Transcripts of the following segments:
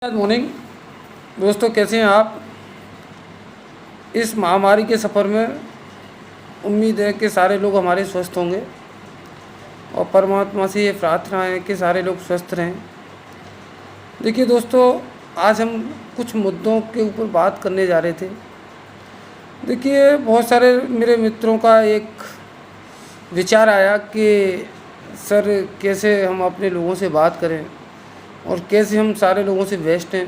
Good morning दोस्तों, कैसे हैं आप। इस महामारी के सफ़र में उम्मीद है कि सारे लोग हमारे स्वस्थ होंगे और परमात्मा से ये प्रार्थना है कि सारे लोग स्वस्थ रहें। देखिए दोस्तों, आज हम कुछ मुद्दों के ऊपर बात करने जा रहे थे। देखिए, बहुत सारे मेरे मित्रों का एक विचार आया कि सर कैसे हम अपने लोगों से बात करें और कैसे हम सारे लोगों से बेस्ट हैं।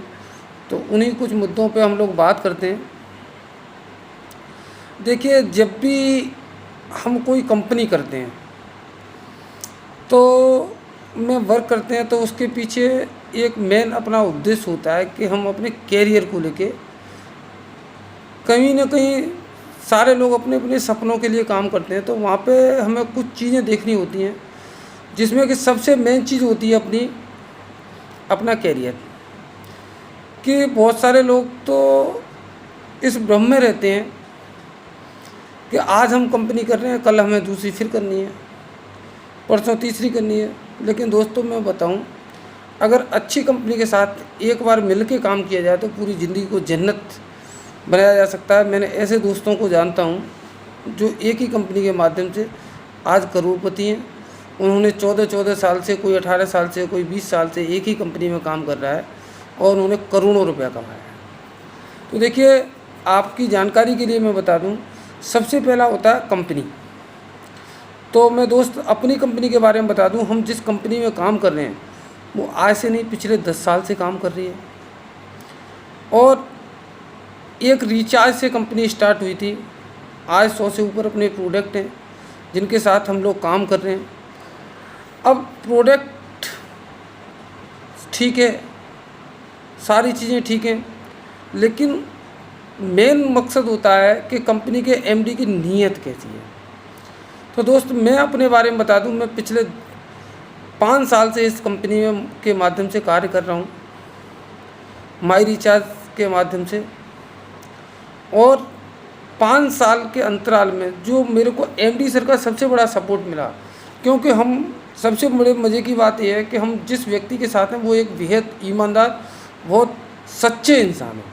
तो उन्हीं कुछ मुद्दों पे हम लोग बात करते हैं। देखिए, जब भी हम कोई कंपनी करते हैं तो में वर्क करते हैं तो उसके पीछे एक मेन अपना उद्देश्य होता है कि हम अपने कैरियर को लेके कहीं ना कहीं सारे लोग अपने अपने सपनों के लिए काम करते हैं। तो वहाँ पे हमें कुछ चीज़ें देखनी होती हैं, जिसमें कि सबसे मेन चीज़ होती है अपना कैरियर। कि बहुत सारे लोग तो इस भ्रम में रहते हैं कि आज हम कंपनी कर रहे हैं, कल हमें दूसरी फिर करनी है, परसों तीसरी करनी है। लेकिन दोस्तों, मैं बताऊं, अगर अच्छी कंपनी के साथ एक बार मिल के काम किया जाए तो पूरी ज़िंदगी को जन्नत बनाया जा सकता है। मैंने ऐसे दोस्तों को जानता हूं जो एक ही कंपनी के माध्यम से आज करोड़पति हैं। उन्होंने 14-14 साल से, कोई 18 साल से, कोई 20 साल से एक ही कंपनी में काम कर रहा है और उन्होंने करोड़ों रुपया कमाया है। तो देखिए, आपकी जानकारी के लिए मैं बता दूं, सबसे पहला होता है कंपनी। तो मैं दोस्त अपनी कंपनी के बारे में बता दूं, हम जिस कंपनी में काम कर रहे हैं वो आज से नहीं, पिछले 10 साल से काम कर रही है। और एक रिचार्ज से कंपनी स्टार्ट हुई थी। आज 100 से ऊपर अपने प्रोडक्ट हैं जिनके साथ हम लोग काम कर रहे हैं। अब प्रोडक्ट ठीक है, सारी चीज़ें ठीक हैं, लेकिन मेन मकसद होता है कि कंपनी के एमडी की नीयत कैसी है। तो दोस्त, मैं अपने बारे में बता दूं, मैं पिछले 5 साल से इस कंपनी में के माध्यम से कार्य कर रहा हूं, माई रिचार्ज के माध्यम से। और 5 साल के अंतराल में जो मेरे को एमडी सर का सबसे बड़ा सपोर्ट मिला, क्योंकि हम सबसे बड़े मज़े की बात यह है कि हम जिस व्यक्ति के साथ हैं वो एक बेहद ईमानदार, बहुत सच्चे इंसान हैं।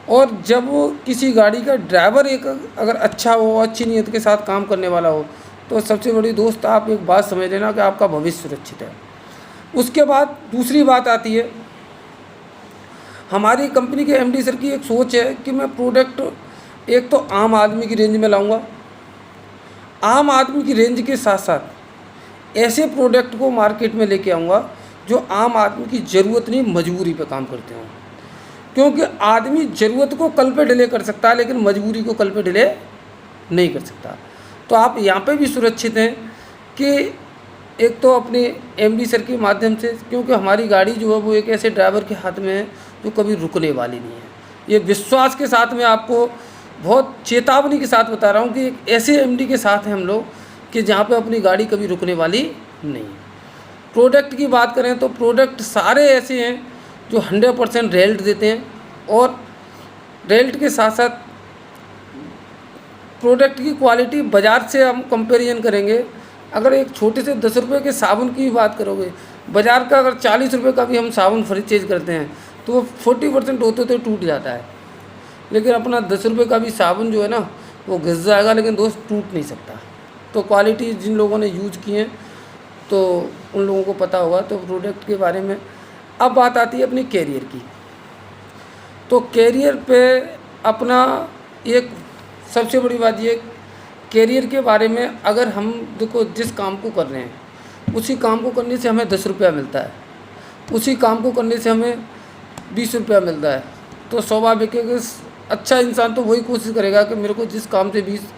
और जब वो किसी गाड़ी का ड्राइवर एक अगर अच्छा हो, अच्छी नीयत के साथ काम करने वाला हो, तो सबसे बड़ी दोस्त आप एक बात समझ लेना कि आपका भविष्य सुरक्षित है। उसके बाद दूसरी बात आती है, हमारी कंपनी के एमडी सर की एक सोच है कि मैं प्रोडक्ट एक तो आम आदमी की रेंज में लाऊंगा, आम आदमी की रेंज के साथ साथ ऐसे प्रोडक्ट को मार्केट में लेके आऊँगा जो आम आदमी की ज़रूरत नहीं, मजबूरी पे काम करते हों। क्योंकि आदमी ज़रूरत को कल पे डिले कर सकता है, लेकिन मजबूरी को कल पे डिले नहीं कर सकता। तो आप यहाँ पे भी सुरक्षित हैं कि एक तो अपने एमडी सर के माध्यम से, क्योंकि हमारी गाड़ी जो है वो एक ऐसे ड्राइवर के हाथ में है जो कभी रुकने वाली नहीं है। ये विश्वास के साथ मैं आपको बहुत चेतावनी के साथ बता रहा हूँ कि एक ऐसे एमडी के साथ हैं हम लोग कि जहाँ पे अपनी गाड़ी कभी रुकने वाली नहीं है। प्रोडक्ट की बात करें तो प्रोडक्ट सारे ऐसे हैं जो 100% रेल्ट देते हैं, और रेल्ट के साथ साथ प्रोडक्ट की क्वालिटी बाज़ार से हम कंपैरिजन करेंगे। अगर एक छोटे से 10 रुपये के साबुन की बात करोगे, बाज़ार का अगर 40 रुपये का भी हम साबुन परचेज करते हैं तो वो 40% होते तो टूट जाता है। लेकिन अपना 10 रुपये का भी साबुन जो है ना, वो घिस जाएगा, लेकिन दोस्त टूट नहीं सकता। तो क्वालिटी जिन लोगों ने यूज की है तो उन लोगों को पता होगा। तो प्रोडक्ट के बारे में अब बात आती है अपने कैरियर की। तो कैरियर पे अपना एक सबसे बड़ी बात ये, कैरियर के बारे में अगर हम देखो जिस काम को कर रहे हैं उसी काम को करने से हमें 10 रुपया मिलता है, उसी काम को करने से हमें 20 रुपया मिलता है। तो स्वाभाविक है कि अच्छा इंसान तो वही कोशिश करेगा कि मेरे को जिस काम से 20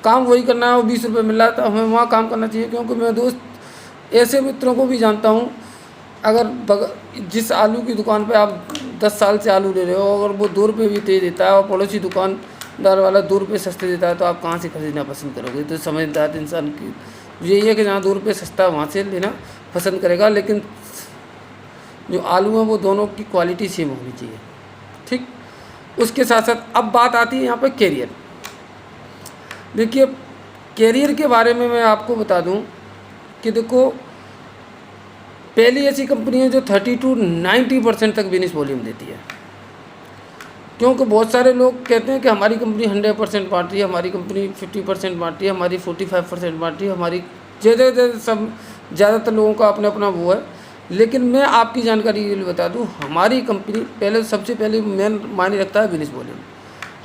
काम वही करना है और 20 रुपये मिल रहा है तो हमें वहाँ काम करना चाहिए। क्योंकि मैं दोस्त ऐसे मित्रों को भी जानता हूँ, अगर जिस आलू की दुकान पे आप 10 साल से आलू ले रहे हो, अगर वो 2 रुपये भी दे देता है और पड़ोसी दुकानदार वाला 2 रुपये सस्ते देता है, तो आप कहाँ से खरीदना पसंद करोगे। तो समझदार इंसान की यही है कि जहाँ 2 रुपये सस्ता है वहाँ से लेना पसंद करेगा। लेकिन जो आलू हैं वो दोनों की क्वालिटी सेम होनी चाहिए, ठीक। उसके साथ साथ अब बात आती है यहाँ पर कैरियर। देखिए, कैरियर के बारे में मैं आपको बता दूँ कि देखो, पहली ऐसी कंपनी है जो 30 to 90% तक बिजनेस वॉल्यूम देती है। क्योंकि बहुत सारे लोग कहते हैं कि हमारी कंपनी 100% बांट रही है, हमारी कंपनी 50% बांट रही है, हमारी 45% बांट रही है, हमारी ज़्यादातर लोगों का अपना अपना वो है। लेकिन मैं आपकी जानकारी के लिए बता दूं, हमारी कंपनी सबसे पहले मेन मायने रखता है बिजनेस वॉल्यूम।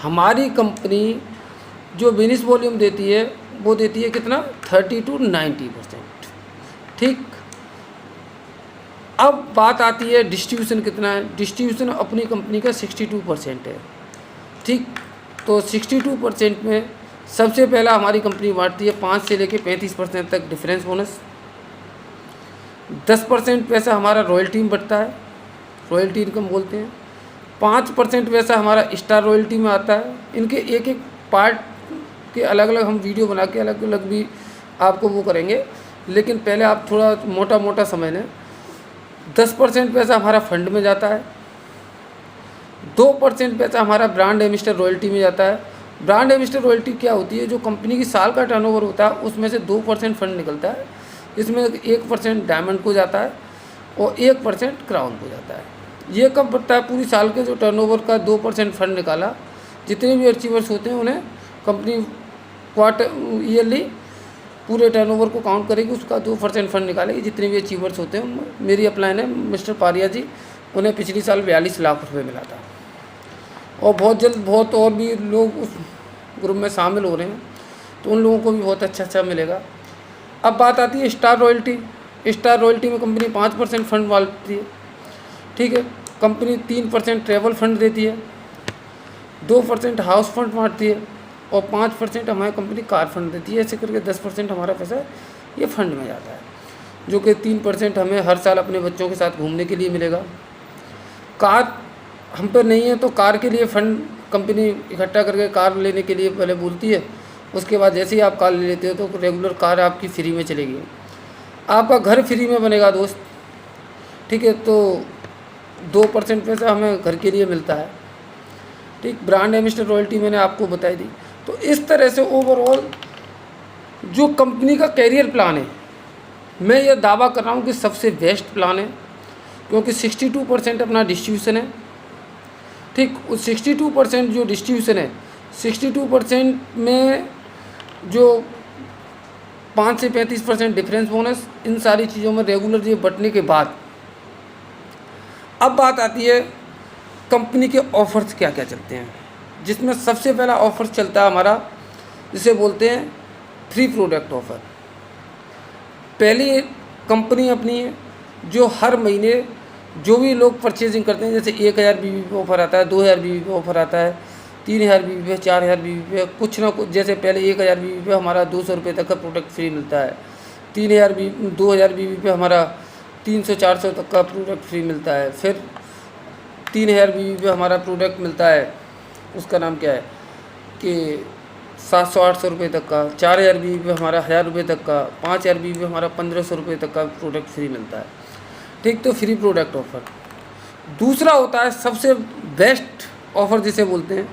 हमारी कंपनी जो बिजनेस वॉल्यूम देती है वो देती है कितना, 30 to 90%। ठीक, अब बात आती है डिस्ट्रीब्यूशन कितना है। डिस्ट्रीब्यूशन अपनी कंपनी का 62% है। ठीक, तो 62% में सबसे पहला हमारी कंपनी बांटती है 5 से लेकर 35% तक डिफरेंस बोनस। 10% पैसा हमारा रॉयल्टी में बटता है, रॉयल्टी इनकम बोलते हैं। 5% पैसा हमारा स्टार रॉयल्टी में आता है। इनके एक एक पार्ट के अलग अलग हम वीडियो बना के अलग अलग भी आपको वो करेंगे, लेकिन पहले आप थोड़ा मोटा मोटा समझ लें। 10% पैसा हमारा फंड में जाता है। 2% पैसा हमारा ब्रांड एम्बेसडर रॉयल्टी में जाता है। ब्रांड एम्बेसडर रॉयल्टी क्या होती है, जो कंपनी की साल का टर्नओवर होता है उसमें से 2% फंड निकलता है। इसमें 1% डायमंड को जाता है और 1% क्राउन को जाता है। ये कब बढ़ता है, पूरी साल के जो टर्नओवर का 2% फंड निकाला, जितने भी अचीवर्स होते हैं उन्हें कंपनी ईयरली पूरे टर्नओवर को काउंट करेगी, उसका 2% फंड निकालेगी। जितने भी अचीवर्स होते हैं उनमें मेरी अपलाइन है मिस्टर पारिया जी, उन्हें पिछली साल 42 लाख रुपए मिला था और बहुत जल्द बहुत और भी लोग उस ग्रुप में शामिल हो रहे हैं, तो उन लोगों को भी बहुत अच्छा मिलेगा। अब बात आती है स्टार रॉयल्टी। स्टार रॉयल्टी में कंपनी 5% फंड बांटती है। ठीक है, कंपनी 3% ट्रैवल फंड देती है, 2% हाउस फंड बांटती है और 5% हमारी कंपनी कार फंड देती है। ऐसे करके 10% हमारा पैसा ये फंड में जाता है, जो कि 3% हमें हर साल अपने बच्चों के साथ घूमने के लिए मिलेगा। कार हम पे नहीं है तो कार के लिए फंड कंपनी इकट्ठा करके कार लेने के लिए पहले बोलती है। उसके बाद जैसे ही आप कार ले लेते हो तो रेगुलर कार आपकी फ्री में चलेगी, आपका घर फ्री में बनेगा दोस्त। ठीक है, तो 2% पैसा हमें घर के लिए मिलता है। ठीक, ब्रांड एम्बेसडर रॉयल्टी मैंने आपको बताई दी। तो इस तरह से ओवरऑल जो कंपनी का कैरियर प्लान है, मैं ये दावा कर रहा हूँ कि सबसे बेस्ट प्लान है, क्योंकि 62% अपना डिस्ट्रीब्यूशन है। ठीक, उस 62% जो डिस्ट्रीब्यूशन है, 62% में जो 5 से 35% डिफरेंस बोनस, इन सारी चीज़ों में रेगुलर ये बटने के बाद अब बात आती है कंपनी के ऑफर्स क्या क्या चलते हैं, जिसमें सबसे पहला ऑफर चलता है हमारा, जिसे बोलते हैं फ्री प्रोडक्ट ऑफर। पहली कंपनी अपनी है जो हर महीने जो भी लोग परचेजिंग करते हैं, जैसे 1000 बीबी पे ऑफर आता है, 2000 बीबी पे ऑफर आता है, 3000 बीबी पे, 4000 बीबी पे, कुछ ना कुछ। जैसे पहले 1000 बीबी पे हमारा 200 रुपये तक का प्रोडक्ट फ्री मिलता है, 2000 बीबी पे हमारा 300-400 तक का प्रोडक्ट फ्री मिलता है, फिर 3000 बीबी पे हमारा प्रोडक्ट मिलता है, उसका नाम क्या है कि 700-800 रुपये तक का, 4000 बीबी पे हमारा 1000 रुपये तक का, 5000 बीबी पे हमारा 1500 रुपये तक का प्रोडक्ट फ्री मिलता है। ठीक, तो फ्री प्रोडक्ट ऑफर। दूसरा होता है सबसे बेस्ट ऑफर, जिसे बोलते हैं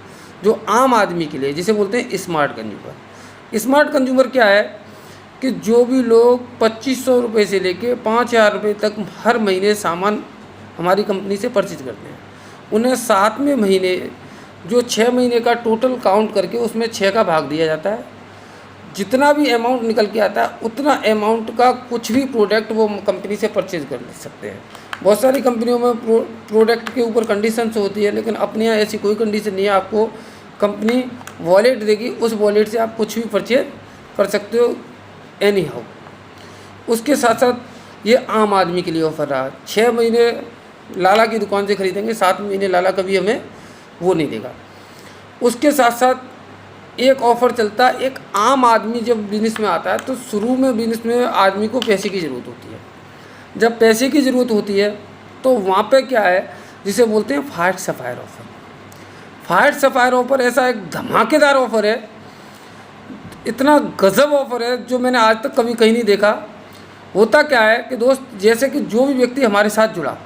जो आम आदमी के लिए, जिसे बोलते हैं स्मार्ट कंज्यूमर। स्मार्ट कंज्यूमर क्या है कि जो भी लोग 2500 रुपये से लेके 5000 रुपये तक हर महीने सामान हमारी कंपनी से परचेज करते हैं, उन्हें 7वें महीने जो 6 महीने का टोटल काउंट करके उसमें 6 का भाग दिया जाता है। जितना भी अमाउंट निकल के आता है उतना अमाउंट का कुछ भी प्रोडक्ट वो कंपनी से परचेज कर सकते हैं। बहुत सारी कंपनियों में प्रोडक्ट के ऊपर कंडीशंस होती है, लेकिन अपने यहाँ ऐसी कोई कंडीशन नहीं है। आपको कंपनी वॉलेट देगी, उस वॉलेट से आप कुछ भी परचेज कर सकते हो एनी हाउ। उसके साथ साथ ये आम आदमी के लिए ऑफर रहा। 6 महीने लाला की दुकान से ख़रीदेंगे, 7 महीने लाला कभी हमें वो नहीं देगा। उसके साथ साथ एक ऑफ़र चलता है, एक आम आदमी जब बिज़नेस में आता है तो शुरू में बिज़नेस में आदमी को पैसे की ज़रूरत होती है। जब पैसे की ज़रूरत होती है तो वहाँ पे क्या है, जिसे बोलते हैं fire sapphire offer. Fire sapphire offer ऐसा एक धमाकेदार ऑफ़र है, इतना गज़ब ऑफ़र है जो मैंने आज तक कभी कहीं नहीं देखा। होता क्या है कि दोस्त, जैसे कि जो भी व्यक्ति हमारे साथ जुड़ा,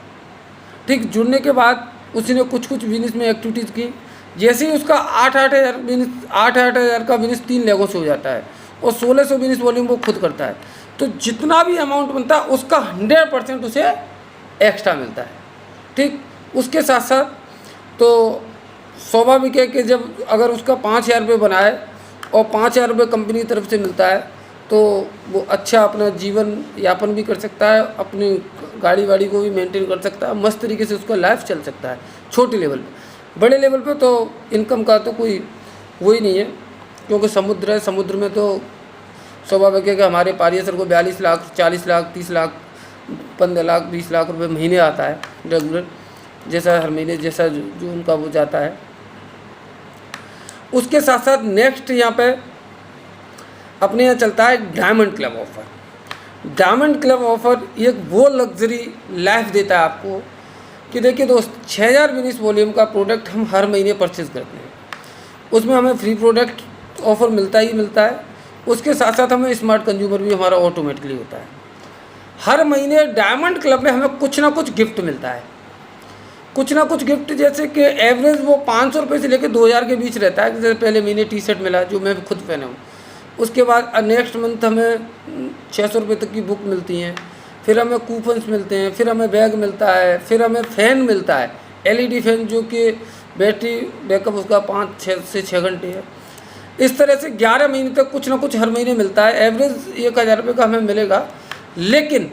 ठीक, जुड़ने के बाद उसने कुछ बिज़नेस में एक्टिविटीज़ की, जैसे ही उसका 8-8 हज़ार का बिज़नेस 3 लेगों से हो जाता है और 1600 बिज़नेस वॉल्यूम वो खुद करता है। तो जितना भी अमाउंट बनता है उसका 100% उसे एक्स्ट्रा मिलता है। ठीक, उसके साथ साथ तो स्वाभाविक है कि जब अगर उसका 5,000 रुपये बनाए और 5,000 रुपये कंपनी की तरफ से मिलता है तो वो अच्छा अपना जीवन यापन भी कर सकता है, अपनी गाड़ी वाड़ी को भी मेंटेन कर सकता है, मस्त तरीके से उसका लाइफ चल सकता है छोटे लेवल पे। बड़े लेवल पे तो इनकम का तो कोई वही नहीं है, क्योंकि समुद्र है, समुद्र में तो स्वाभाविक है कि हमारे पारियसर को 42 लाख 40 लाख 30 लाख 15 लाख 20 लाख रुपए महीने आता है रेगुलर, जैसा हर महीने जैसा जो उनका वो जाता है। उसके साथ साथ नेक्स्ट यहाँ पे अपने यहाँ चलता है diamond club offer. Diamond club offer एक वो लग्जरी लाइफ देता है आपको कि देखिए दोस्त, 6,000 मिनिट्स वॉल्यूम का प्रोडक्ट हम हर महीने परचेज़ करते हैं, उसमें हमें फ्री प्रोडक्ट ऑफ़र मिलता ही मिलता है। उसके साथ साथ हमें स्मार्ट कंज्यूमर भी हमारा ऑटोमेटिकली होता है। हर महीने डायमंड क्लब में हमें कुछ ना कुछ गिफ्ट मिलता है, कुछ ना कुछ गिफ्ट, जैसे कि एवरेज वो 500 रुपये से लेकर 2,000 के बीच रहता है। जैसे पहले महीने टी शर्ट मिला जो मैं खुद पहना हूँ, उसके बाद नेक्स्ट मंथ हमें 600 रुपये तक की बुक मिलती हैं, फिर हमें कूपन्स मिलते हैं, फिर हमें बैग मिलता है, फिर हमें फ़ैन मिलता है, LED फ़ैन जो कि बैटरी बैकअप उसका 5 से 6 घंटे है। इस तरह से 11 महीने तक कुछ ना कुछ हर महीने मिलता है। एवरेज 1,000 रुपये का हमें मिलेगा। लेकिन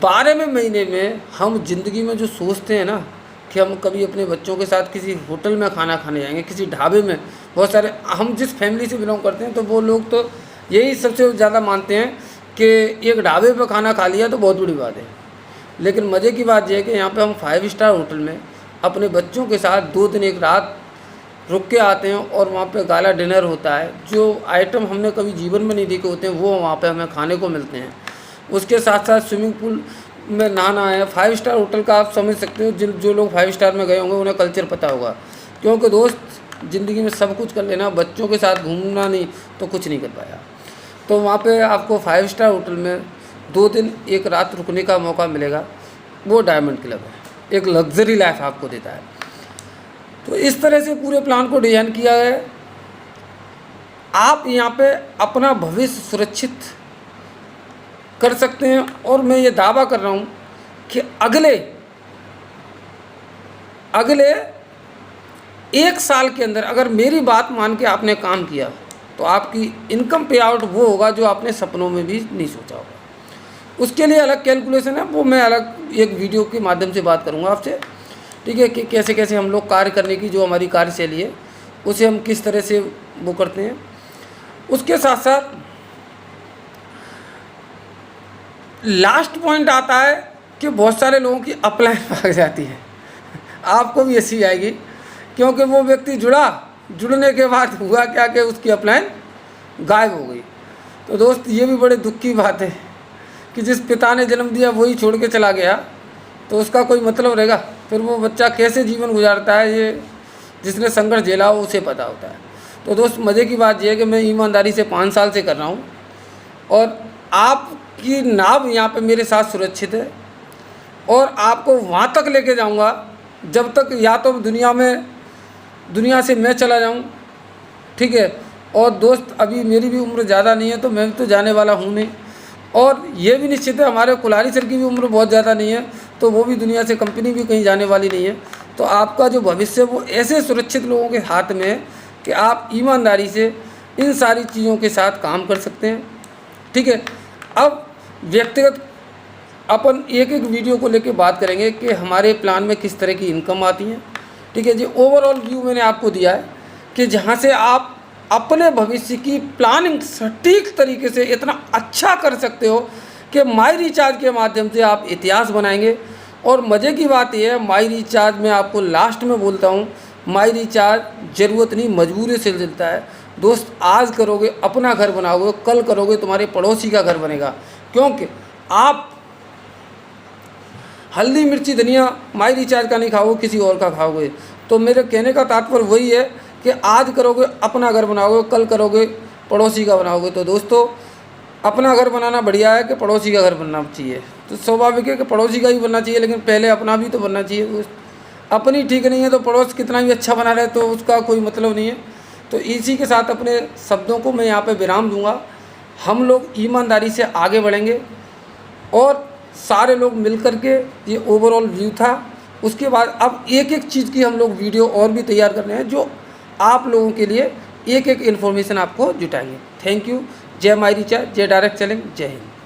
12वें महीने में हम ज़िंदगी में जो सोचते हैं ना कि हम कभी अपने बच्चों के साथ किसी होटल में खाना खाने जाएंगे, किसी ढाबे में, बहुत सारे हम जिस फैमिली से बिलोंग करते हैं तो वो लोग तो यही सबसे ज़्यादा मानते हैं कि एक ढाबे पे खाना खा लिया तो बहुत बड़ी बात है। लेकिन मज़े की बात यह है कि यहाँ पे हम 5 स्टार होटल में अपने बच्चों के साथ 2 दिन 1 रात रुक के आते हैं और वहाँ पे गाला डिनर होता है। जो आइटम हमने कभी जीवन में नहीं देखे होते हैं वो वहाँ पे हमें खाने को मिलते हैं। उसके साथ साथ स्विमिंग पूल में नहाना है। 5 स्टार होटल का आप समझ सकते हो, जो लोग 5 स्टार में गए होंगे उन्हें कल्चर पता होगा, क्योंकि दोस्त ज़िंदगी में सब कुछ कर लेना, बच्चों के साथ घूमना नहीं तो कुछ नहीं कर पाया। तो वहाँ पे आपको 5 स्टार होटल में 2 दिन 1 रात रुकने का मौका मिलेगा। वो डायमंड क्लब है, एक लग्जरी लाइफ आपको देता है। तो इस तरह से पूरे प्लान को डिज़ाइन किया है। आप यहाँ पे अपना भविष्य सुरक्षित कर सकते हैं। और मैं ये दावा कर रहा हूँ कि अगले 1 साल के अंदर अगर मेरी बात मान के आपने काम किया तो आपकी इनकम पे आउट वो होगा जो आपने सपनों में भी नहीं सोचा होगा। उसके लिए अलग कैलकुलेशन है, वो मैं अलग एक वीडियो के माध्यम से बात करूँगा आपसे, ठीक है, कि कैसे कैसे हम लोग कार्य करने की जो हमारी कार्यशैली है उसे हम किस तरह से वो करते हैं। उसके साथ साथ लास्ट पॉइंट आता है कि बहुत सारे लोगों की अपलाइन भाग जाती है। आपको भी ऐसी आएगी, क्योंकि वो व्यक्ति जुड़ने के बाद हुआ क्या कि उसकी अपलाइन गायब हो गई। तो दोस्त ये भी बड़े दुख की बात है कि जिस पिता ने जन्म दिया वही छोड़ के चला गया तो उसका कोई मतलब रहेगा? फिर वो बच्चा कैसे जीवन गुजारता है, ये जिसने संघर्ष झेला हो उसे पता होता है। तो दोस्त मज़े की बात यह है कि मैं ईमानदारी से 5 साल से कर रहा हूँ और आपकी नाव यहाँ पे मेरे साथ सुरक्षित है और आपको वहाँ तक लेके जाऊँगा जब तक या तो दुनिया से मैं चला जाऊँ, ठीक है। और दोस्त अभी मेरी भी उम्र ज़्यादा नहीं है तो मैं भी तो जाने वाला हूँ नहीं, और ये भी निश्चित है हमारे कुल्हाड़ी सर की भी उम्र बहुत ज़्यादा नहीं है तो वो भी दुनिया से, कंपनी भी कहीं जाने वाली नहीं है। तो आपका जो भविष्य वो ऐसे सुरक्षित लोगों के हाथ में है कि आप ईमानदारी से इन सारी चीज़ों के साथ काम कर सकते हैं, ठीक है। अब व्यक्तिगत अपन एक वीडियो को लेके बात करेंगे कि हमारे प्लान में किस तरह की इनकम आती है, ठीक है जी। ओवरऑल व्यू मैंने आपको दिया है कि जहाँ से आप अपने भविष्य की प्लानिंग सटीक तरीके से इतना अच्छा कर सकते हो कि माई रिचार्ज के माध्यम से आप इतिहास बनाएंगे। और मज़े की बात यह है, माई रिचार्ज में आपको लास्ट में बोलता हूँ, माई रिचार्ज ज़रूरत नहीं मजबूरी से मिलता है। दोस्त आज करोगे अपना घर बनाओगे, कल करोगे तुम्हारे पड़ोसी का घर बनेगा, क्योंकि आप हल्दी मिर्ची धनिया माई रिचार्ज का नहीं खाओगे, किसी और का खाओगे। तो मेरे कहने का तात्पर्य वही है कि आज करोगे अपना घर बनाओगे, कल करोगे पड़ोसी का बनाओगे। तो दोस्तों अपना घर बनाना बढ़िया है कि पड़ोसी का घर बनना चाहिए? तो स्वाभाविक है कि पड़ोसी का ही बनना चाहिए, लेकिन पहले अपना भी तो बनना चाहिए दोस्त। अपनी ठीक नहीं है तो पड़ोस कितना भी अच्छा बना रहे तो उसका कोई मतलब नहीं है। तो इसी के साथ अपने शब्दों को मैं यहाँ पे विराम दूंगा। हम लोग ईमानदारी से आगे बढ़ेंगे और सारे लोग मिल कर के ये ओवरऑल व्यू था। उसके बाद अब एक एक चीज़ की हम लोग वीडियो और भी तैयार कर रहे हैं जो आप लोगों के लिए एक एक इन्फॉर्मेशन आपको जुटाएंगे। Thank you. जय माई रीचा, जय डायरेक्ट सेलिंग, जय हिंद।